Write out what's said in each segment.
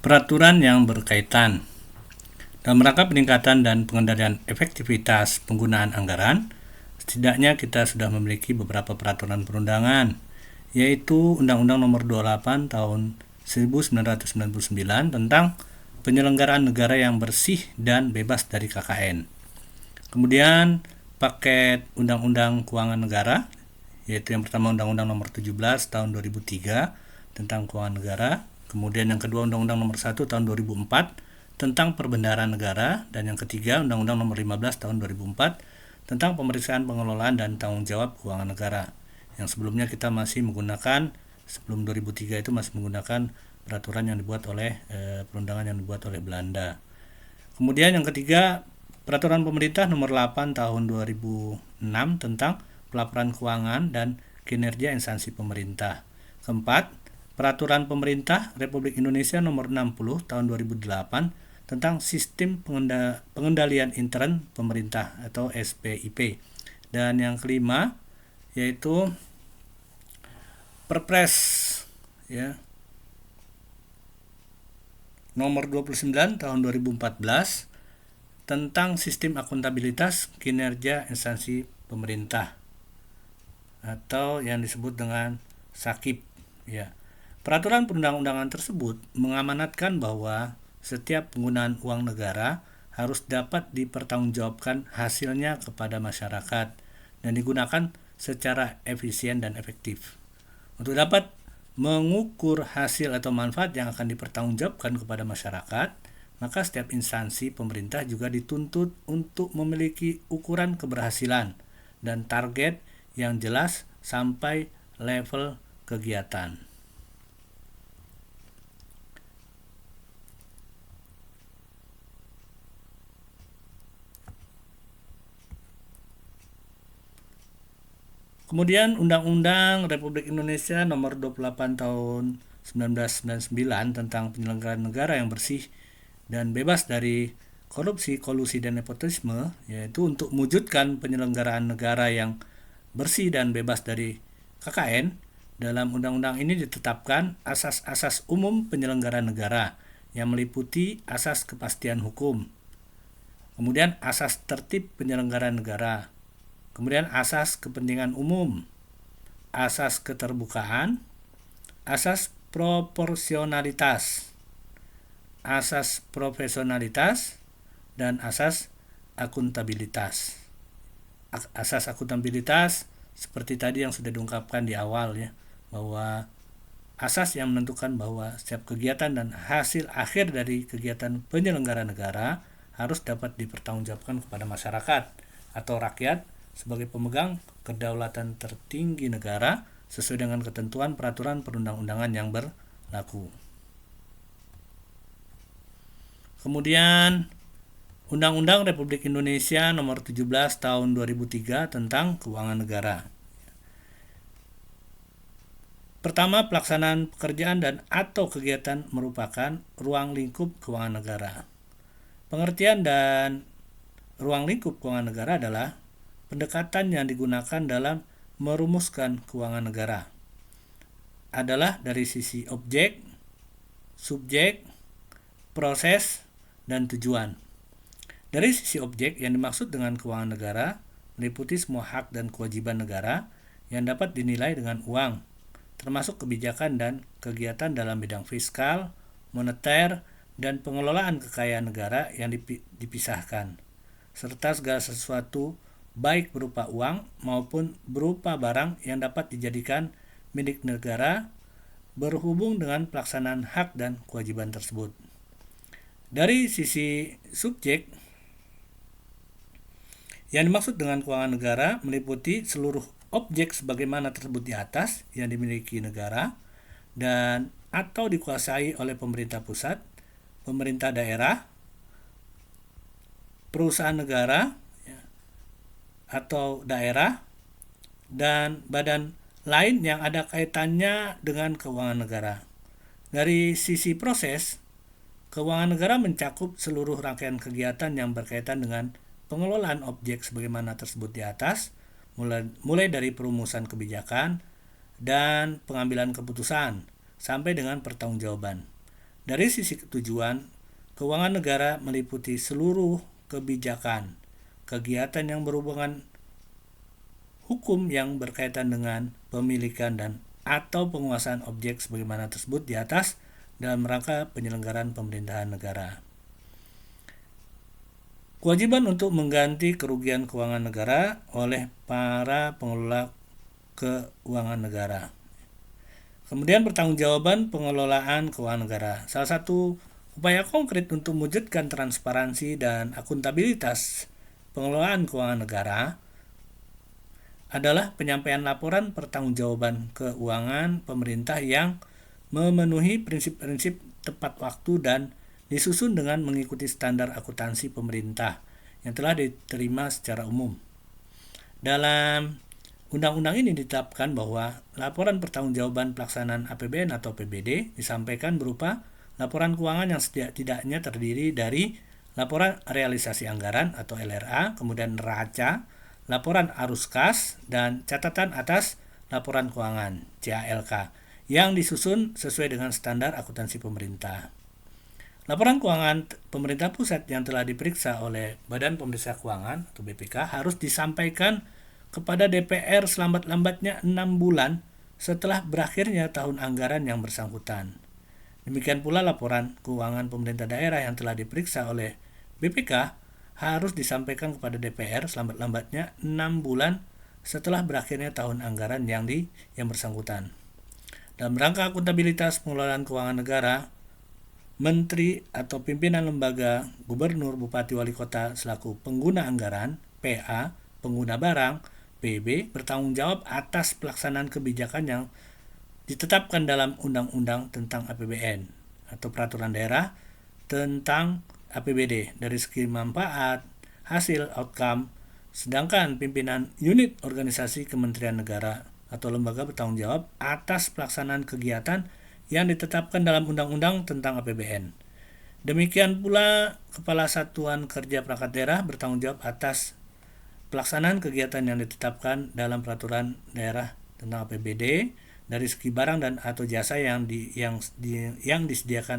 Peraturan yang berkaitan dalam rangka peningkatan dan pengendalian efektivitas penggunaan anggaran, setidaknya kita sudah memiliki beberapa peraturan perundangan, yaitu Undang-Undang Nomor 28 Tahun 1999 tentang penyelenggaraan negara yang bersih dan bebas dari KKN. Kemudian paket Undang-Undang Keuangan Negara, yaitu yang pertama Undang-Undang Nomor 17 Tahun 2003 tentang Keuangan Negara. Kemudian yang kedua Undang-Undang Nomor 1 Tahun 2004 tentang Perbendaharaan Negara, dan yang ketiga Undang-Undang Nomor 15 Tahun 2004 tentang Pemeriksaan Pengelolaan dan Tanggung Jawab Keuangan Negara. Yang sebelumnya kita masih menggunakan, sebelum 2003 itu masih menggunakan peraturan yang dibuat oleh perundangan yang dibuat oleh Belanda. Kemudian yang ketiga Peraturan Pemerintah Nomor 8 Tahun 2006 tentang Pelaporan Keuangan dan Kinerja Instansi Pemerintah. Keempat, Peraturan Pemerintah Republik Indonesia Nomor 60 Tahun 2008 tentang Sistem Pengendalian Intern Pemerintah atau SPIP. Dan yang kelima yaitu Perpres ya Nomor 29 Tahun 2014 tentang Sistem Akuntabilitas Kinerja Instansi Pemerintah atau yang disebut dengan SAKIP ya. Peraturan perundang-undangan tersebut mengamanatkan bahwa setiap penggunaan uang negara harus dapat dipertanggungjawabkan hasilnya kepada masyarakat dan digunakan secara efisien dan efektif. Untuk dapat mengukur hasil atau manfaat yang akan dipertanggungjawabkan kepada masyarakat, maka setiap instansi pemerintah juga dituntut untuk memiliki ukuran keberhasilan dan target yang jelas sampai level kegiatan. Kemudian Undang-Undang Republik Indonesia Nomor 28 Tahun 1999 tentang penyelenggaraan negara yang bersih dan bebas dari korupsi, kolusi, dan nepotisme, yaitu untuk mewujudkan penyelenggaraan negara yang bersih dan bebas dari KKN. Dalam undang-undang ini ditetapkan asas-asas umum penyelenggaraan negara yang meliputi asas kepastian hukum, kemudian asas tertib penyelenggaraan negara, kemudian asas kepentingan umum, asas keterbukaan, asas proporsionalitas, asas profesionalitas, dan asas akuntabilitas. Asas akuntabilitas seperti tadi yang sudah diungkapkan di awal ya, bahwa asas yang menentukan bahwa setiap kegiatan dan hasil akhir dari kegiatan penyelenggara negara harus dapat dipertanggungjawabkan kepada masyarakat atau rakyat sebagai pemegang kedaulatan tertinggi negara sesuai dengan ketentuan peraturan perundang-undangan yang berlaku. Kemudian Undang-Undang Republik Indonesia Nomor 17 Tahun 2003 tentang Keuangan Negara. Pertama, pelaksanaan pekerjaan dan atau kegiatan merupakan ruang lingkup keuangan negara. Pengertian dan ruang lingkup keuangan negara adalah pendekatan yang digunakan dalam merumuskan keuangan negara. Adalah dari sisi objek, subjek, proses, dan tujuan. Dari sisi objek, yang dimaksud dengan keuangan negara meliputi semua hak dan kewajiban negara yang dapat dinilai dengan uang, termasuk kebijakan dan kegiatan dalam bidang fiskal, moneter, dan pengelolaan kekayaan negara yang dipisahkan, serta segala sesuatu baik berupa uang maupun berupa barang yang dapat dijadikan milik negara berhubung dengan pelaksanaan hak dan kewajiban tersebut. Dari sisi subjek, yang dimaksud dengan keuangan negara meliputi seluruh objek sebagaimana tersebut di atas yang dimiliki negara dan atau dikuasai oleh pemerintah pusat, pemerintah daerah, perusahaan negara atau daerah, dan badan lain yang ada kaitannya dengan keuangan negara. Dari sisi proses, keuangan negara mencakup seluruh rangkaian kegiatan yang berkaitan dengan pengelolaan objek sebagaimana tersebut di atas, mulai dari perumusan kebijakan dan pengambilan keputusan sampai dengan pertanggungjawaban. Dari sisi tujuan, keuangan negara meliputi seluruh kebijakan, kegiatan yang berhubungan hukum yang berkaitan dengan pemilikan dan atau penguasaan objek sebagaimana tersebut di atas dalam rangka penyelenggaraan pemerintahan negara. Kewajiban untuk mengganti kerugian keuangan negara oleh para pengelola keuangan negara. Kemudian pertanggungjawaban pengelolaan keuangan negara. Salah satu upaya konkret untuk mewujudkan transparansi dan akuntabilitas pengelolaan keuangan negara adalah penyampaian laporan pertanggungjawaban keuangan pemerintah yang memenuhi prinsip-prinsip tepat waktu dan disusun dengan mengikuti standar akuntansi pemerintah yang telah diterima secara umum. Dalam undang-undang ini ditetapkan bahwa laporan pertanggungjawaban pelaksanaan APBN atau APBD disampaikan berupa laporan keuangan yang setidaknya terdiri dari laporan realisasi anggaran atau LRA, kemudian neraca, laporan arus kas, dan catatan atas laporan keuangan (CALK) yang disusun sesuai dengan standar akuntansi pemerintah. Laporan keuangan pemerintah pusat yang telah diperiksa oleh Badan Pemeriksa Keuangan atau BPK harus disampaikan kepada DPR selambat-lambatnya 6 bulan setelah berakhirnya tahun anggaran yang bersangkutan. Demikian pula laporan keuangan pemerintah daerah yang telah diperiksa oleh BPK harus disampaikan kepada DPR selambat-lambatnya 6 bulan setelah berakhirnya tahun anggaran yang bersangkutan. Dalam rangka akuntabilitas pengelolaan keuangan negara, Menteri atau pimpinan lembaga, gubernur, bupati, wali kota selaku pengguna anggaran, PA, pengguna barang, PB, bertanggung jawab atas pelaksanaan kebijakan yang ditetapkan dalam Undang-Undang tentang APBN atau Peraturan Daerah tentang APBD dari segi manfaat, hasil, outcome, sedangkan pimpinan unit organisasi Kementerian Negara atau lembaga bertanggung jawab atas pelaksanaan kegiatan yang ditetapkan dalam Undang-Undang tentang APBN. Demikian pula Kepala Satuan Kerja Perangkat Daerah bertanggung jawab atas pelaksanaan kegiatan yang ditetapkan dalam Peraturan Daerah tentang APBD dari segi barang dan atau jasa yang disediakan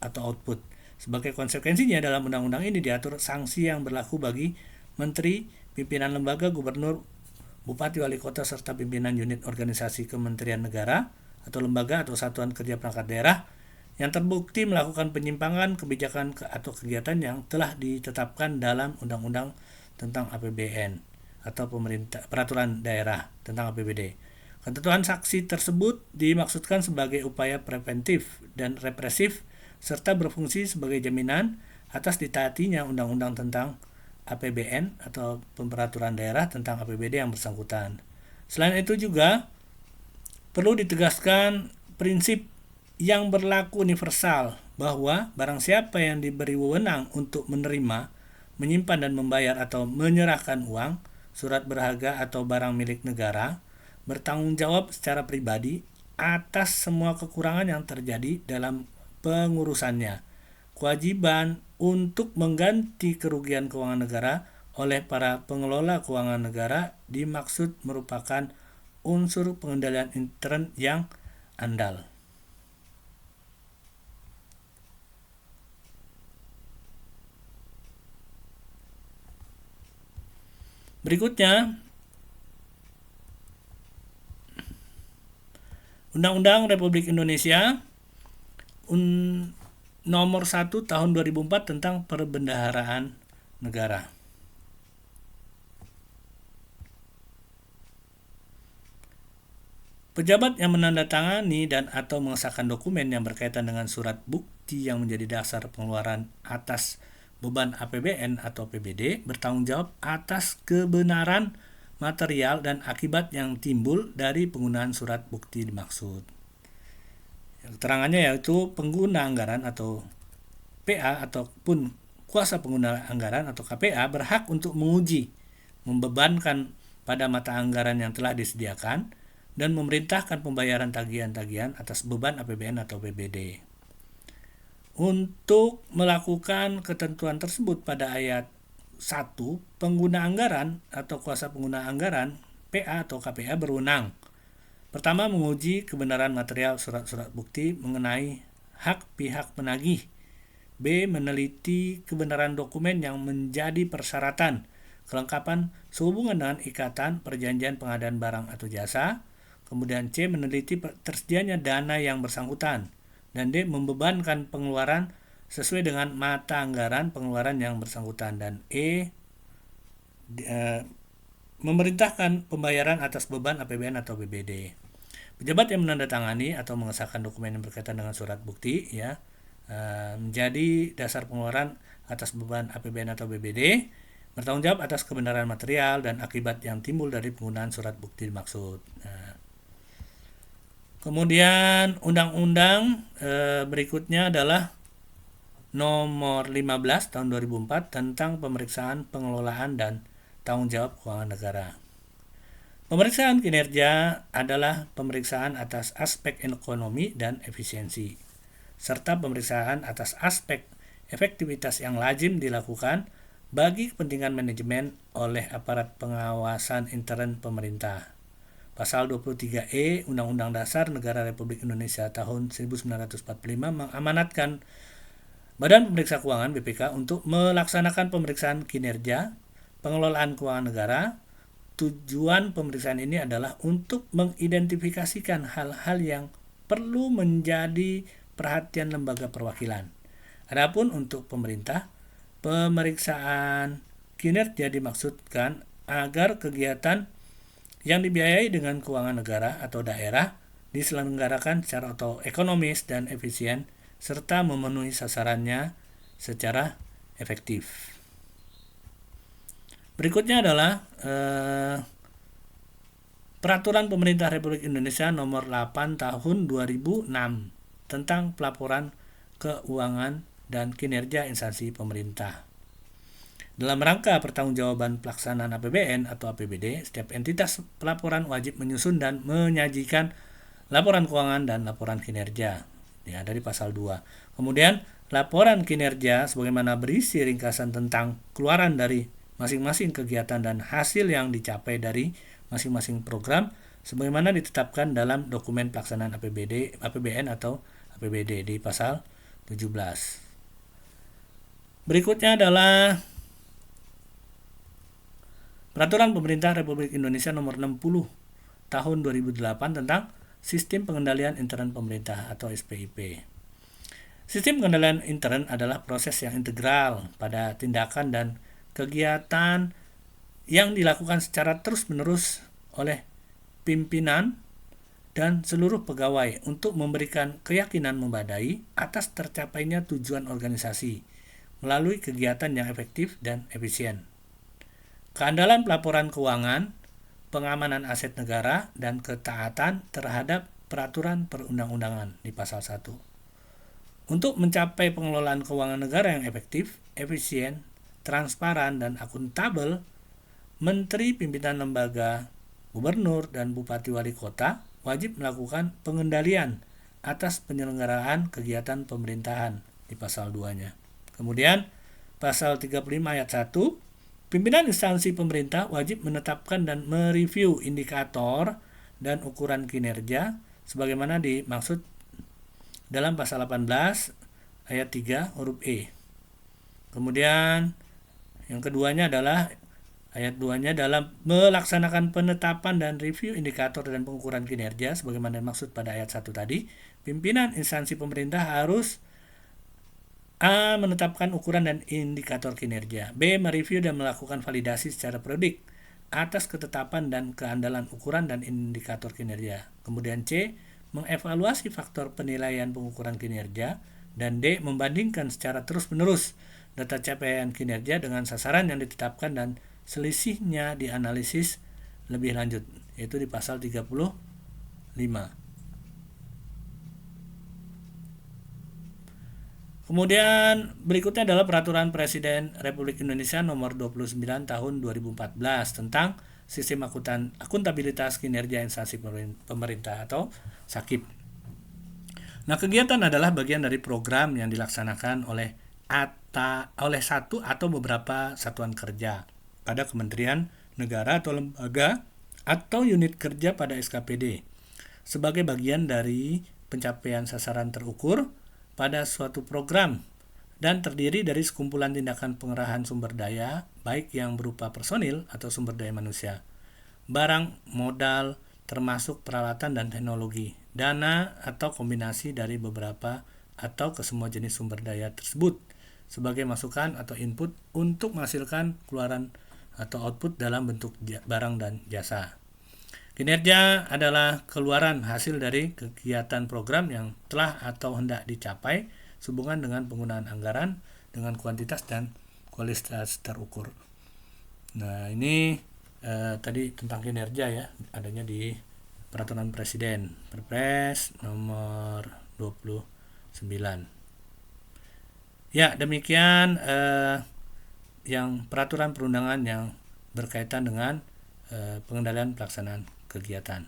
atau output. Sebagai konsekuensinya dalam undang-undang ini diatur sanksi yang berlaku bagi menteri, pimpinan lembaga, gubernur, bupati, wali kota serta pimpinan unit organisasi Kementerian Negara atau lembaga atau satuan kerja perangkat daerah yang terbukti melakukan penyimpangan kebijakan atau kegiatan yang telah ditetapkan dalam Undang-Undang tentang APBN atau Peraturan Daerah tentang APBD. Ketentuan sanksi tersebut dimaksudkan sebagai upaya preventif dan represif serta berfungsi sebagai jaminan atas ditaatinya Undang-Undang tentang APBN atau Peraturan Daerah tentang APBD yang bersangkutan. Selain itu juga perlu ditegaskan prinsip yang berlaku universal bahwa barang siapa yang diberi wewenang untuk menerima, menyimpan dan membayar atau menyerahkan uang, surat berharga atau barang milik negara, bertanggung jawab secara pribadi atas semua kekurangan yang terjadi dalam pengurusannya. Kewajiban untuk mengganti kerugian keuangan negara oleh para pengelola keuangan negara dimaksud merupakan unsur pengendalian intern yang andal. Berikutnya, Undang-Undang Republik Indonesia Nomor 1 Tahun 2004 tentang Perbendaharaan Negara. Pejabat yang menandatangani dan atau mengesahkan dokumen yang berkaitan dengan surat bukti yang menjadi dasar pengeluaran atas beban APBN atau APBD bertanggung jawab atas kebenaran material dan akibat yang timbul dari penggunaan surat bukti dimaksud. Keterangannya yaitu pengguna anggaran atau PA ataupun kuasa pengguna anggaran atau KPA berhak untuk menguji, membebankan pada mata anggaran yang telah disediakan dan memerintahkan pembayaran tagihan-tagihan atas beban APBN atau APBD. Untuk melakukan ketentuan tersebut pada ayat 1, pengguna anggaran atau kuasa pengguna anggaran PA atau KPA berwenang. Pertama, menguji kebenaran material surat-surat bukti mengenai hak pihak penagih. B. Meneliti kebenaran dokumen yang menjadi persyaratan kelengkapan sehubungan dengan ikatan perjanjian pengadaan barang atau jasa. Kemudian C. Meneliti tersedianya dana yang bersangkutan. Dan D. Membebankan pengeluaran sesuai dengan mata anggaran pengeluaran yang bersangkutan. Dan E. Memerintahkan pembayaran atas beban APBN atau BBD. Pejabat yang menandatangani atau mengesahkan dokumen yang berkaitan dengan surat bukti menjadi dasar pengeluaran atas beban APBN atau BBD, bertanggung jawab atas kebenaran material dan akibat yang timbul dari penggunaan surat bukti dimaksud. Kemudian undang-undang berikutnya adalah nomor 15 tahun 2004 tentang pemeriksaan pengelolaan dan tanggung jawab keuangan negara. Pemeriksaan kinerja adalah pemeriksaan atas aspek ekonomi dan efisiensi, serta pemeriksaan atas aspek efektivitas yang lazim dilakukan bagi kepentingan manajemen oleh aparat pengawasan intern pemerintah. Pasal 23E Undang-Undang Dasar Negara Republik Indonesia tahun 1945 mengamanatkan Badan Pemeriksa Keuangan (BPK) untuk melaksanakan pemeriksaan kinerja pengelolaan keuangan negara. Tujuan pemeriksaan ini adalah untuk mengidentifikasikan hal-hal yang perlu menjadi perhatian lembaga perwakilan. Adapun untuk pemerintah, pemeriksaan kinerja dimaksudkan agar kegiatan yang dibiayai dengan keuangan negara atau daerah diselenggarakan secara ekonomis dan efisien serta memenuhi sasarannya secara efektif. Berikutnya adalah Peraturan Pemerintah Republik Indonesia Nomor 8 Tahun 2006 tentang pelaporan keuangan dan kinerja instansi pemerintah. Dalam rangka pertanggungjawaban pelaksanaan APBN atau APBD, setiap entitas pelaporan wajib menyusun dan menyajikan laporan keuangan dan laporan kinerja. Ya, dari pasal 2. Kemudian, laporan kinerja sebagaimana berisi ringkasan tentang keluaran dari masing-masing kegiatan dan hasil yang dicapai dari masing-masing program sebagaimana ditetapkan dalam dokumen pelaksanaan APBN atau APBD di pasal 17. Berikutnya adalah Peraturan Pemerintah Republik Indonesia Nomor 60 Tahun 2008 tentang Sistem Pengendalian Intern Pemerintah atau SPIP. Sistem pengendalian intern adalah proses yang integral pada tindakan dan kegiatan yang dilakukan secara terus-menerus oleh pimpinan dan seluruh pegawai untuk memberikan keyakinan memadai atas tercapainya tujuan organisasi melalui kegiatan yang efektif dan efisien. Keandalan pelaporan keuangan, pengamanan aset negara, dan ketaatan terhadap peraturan perundang-undangan di pasal 1. Untuk mencapai pengelolaan keuangan negara yang efektif, efisien, transparan, dan akuntabel, Menteri Pimpinan Lembaga, Gubernur, dan Bupati Wali Kota wajib melakukan pengendalian atas penyelenggaraan kegiatan pemerintahan di pasal 2-nya. Kemudian, pasal 35 ayat 1, pimpinan instansi pemerintah wajib menetapkan dan mereview indikator dan ukuran kinerja sebagaimana dimaksud dalam pasal 18 ayat 3 huruf E. Kemudian yang keduanya adalah ayat 2-nya dalam melaksanakan penetapan dan review indikator dan pengukuran kinerja sebagaimana dimaksud pada ayat 1 tadi, pimpinan instansi pemerintah harus A. Menetapkan ukuran dan indikator kinerja. B. Mereview dan melakukan validasi secara periodik atas ketetapan dan keandalan ukuran dan indikator kinerja. Kemudian C. Mengevaluasi faktor penilaian pengukuran kinerja. Dan D. Membandingkan secara terus-menerus data capaian kinerja dengan sasaran yang ditetapkan dan selisihnya dianalisis lebih lanjut, yaitu di pasal 35. Kemudian berikutnya adalah Peraturan Presiden Republik Indonesia Nomor 29 Tahun 2014 tentang Sistem Akuntabilitas Kinerja Instansi Pemerintah atau SAKIP. Nah, kegiatan adalah bagian dari program yang dilaksanakan oleh satu atau beberapa satuan kerja pada kementerian negara atau lembaga atau unit kerja pada SKPD sebagai bagian dari pencapaian sasaran terukur pada suatu program dan terdiri dari sekumpulan tindakan pengerahan sumber daya, baik yang berupa personil atau sumber daya manusia, barang, modal, termasuk peralatan dan teknologi, dana atau kombinasi dari beberapa atau kesemua jenis sumber daya tersebut sebagai masukan atau input untuk menghasilkan keluaran atau output dalam bentuk barang dan jasa. Kinerja adalah keluaran hasil dari kegiatan program yang telah atau hendak dicapai sehubungan dengan penggunaan anggaran dengan kuantitas dan kualitas terukur. Nah, ini tadi tentang kinerja ya, adanya di Peraturan Presiden, Perpres nomor 29. Ya, demikian yang peraturan perundangan yang berkaitan dengan pengendalian pelaksanaan kegiatan.